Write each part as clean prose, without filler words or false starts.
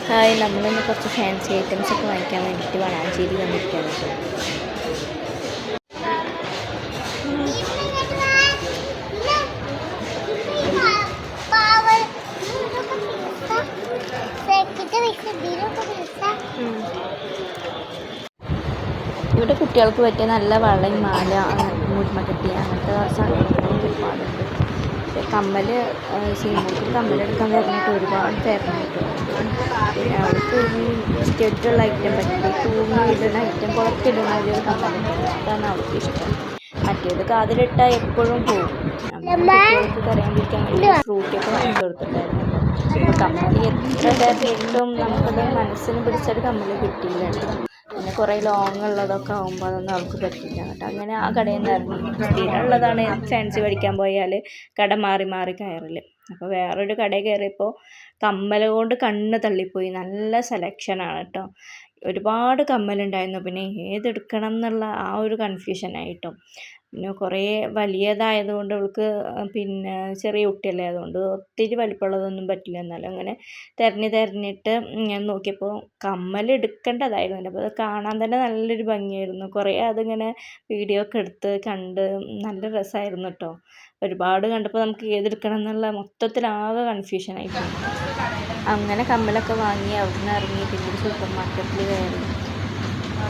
Hi, നമ്മളിന്ന് കുറച്ച് fancy items ഒക്കെ വാങ്ങിക്കാൻ വേണ്ടിയിട്ട് വളാഞ്ചേരി വന്നിരിക്കുകയാണ്. ഇവിടെ കുട്ടികൾക്ക് പറ്റിയ നല്ല വളയും മാല, മുടിമക്കട്ടി അങ്ങനത്തെ സാധനങ്ങളൊക്കെ ഒരുപാടുണ്ട്. കമ്മൽ സീമോക്ക് കമ്മലെടുക്കാൻ പറഞ്ഞിട്ട് ഒരുപാട് പേരുണ്ട്. പിന്നെ അവർക്ക് ഈ സ്റ്റെഡുള്ള ഐറ്റം പറ്റില്ല, തൂങ്ങി ഇടുന്ന ഐറ്റം പുറത്തിടുന്ന ഒരു കമ്മലുണ്ടല്ലോ, അതാണ് അവർക്ക് ഇഷ്ടം. മറ്റേത് കാതിലിട്ടാൽ എപ്പോഴും പോകും. കുട്ടികൾക്ക് കരയാണ്ടിരിക്കാൻ വേണ്ടി ഫ്രൂട്ടിയൊക്കെ വാങ്ങി കൊടുത്തിട്ടുണ്ടായിരുന്നു. അപ്പോൾ കമ്മൽ എത്ര പേരിട്ടും നമുക്കത് മനസ്സിന് പിടിച്ചൊരു കമ്മൽ കിട്ടിയില്ല കേട്ടോ. പിന്നെ കുറേ ലോങ് ഉള്ളതൊക്കെ ആകുമ്പോൾ അതൊന്നും അവൾക്ക് പറ്റില്ല കേട്ടോ. അങ്ങനെ ആ കടയിൽ നിന്ന് ഇറങ്ങി. സ്ഥിരമുള്ളതാണ് ഫാൻസി പഠിക്കാൻ പോയാൽ കട മാറി മാറി കയറൽ. അപ്പോൾ വേറൊരു കടയിൽ കയറിയപ്പോൾ കമ്മൽ കൊണ്ട് കണ്ണ് തള്ളിപ്പോയി. നല്ല സെലക്ഷനാണ് കേട്ടോ. ഒരുപാട് കമ്മലുണ്ടായിരുന്നു. പിന്നെ ഏതെടുക്കണം എന്നുള്ള ആ ഒരു കൺഫ്യൂഷനായിട്ടോ. പിന്നെ കുറേ വലിയതായതുകൊണ്ട് അവൾക്ക് പിന്നെ ചെറിയ കുട്ടിയല്ലേ, അതുകൊണ്ട് ഒത്തിരി വലിപ്പമുള്ളതൊന്നും പറ്റില്ല. എന്നാലും അങ്ങനെ തിരഞ്ഞിട്ട് ഞാൻ നോക്കിയപ്പോൾ കമ്മൽ എടുക്കേണ്ടതായിരുന്നു. അപ്പോൾ അത് കാണാൻ തന്നെ നല്ലൊരു ഭംഗിയായിരുന്നു. കുറേ അതിങ്ങനെ വീഡിയോ ഒക്കെ എടുത്ത് കണ്ട് നല്ല രസമായിരുന്നു കേട്ടോ. ഒരുപാട് കണ്ടപ്പോൾ നമുക്ക് ഏതെടുക്കണം എന്നുള്ള മൊത്തത്തിലാകെ കൺഫ്യൂഷനായിപ്പോയി. അങ്ങനെ കമ്മലൊക്കെ വാങ്ങി അവിടുന്ന് ഇറങ്ങി പിന്നെ ഒരു സൂപ്പർ മാർക്കറ്റിൽ കയറി.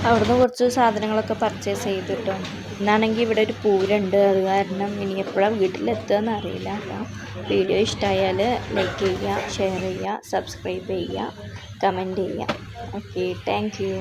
അവിടുന്ന് കുറച്ച് സാധനങ്ങളൊക്കെ പർച്ചേസ് ചെയ്തിട്ടോ. ഇന്നാണെങ്കിൽ ഇവിടെ ഒരു പൂരമുണ്ട്, അത് കാരണം ഇനി എപ്പോഴാണ് വീട്ടിലെത്തുകയെന്ന് അറിയില്ല കേട്ടോ. വീഡിയോ ഇഷ്ടമായാൽ ലൈക്ക് ചെയ്യുക, ഷെയർ ചെയ്യുക, സബ്സ്ക്രൈബ് ചെയ്യുക, കമൻറ്റ് ചെയ്യുക. Okay, thank you.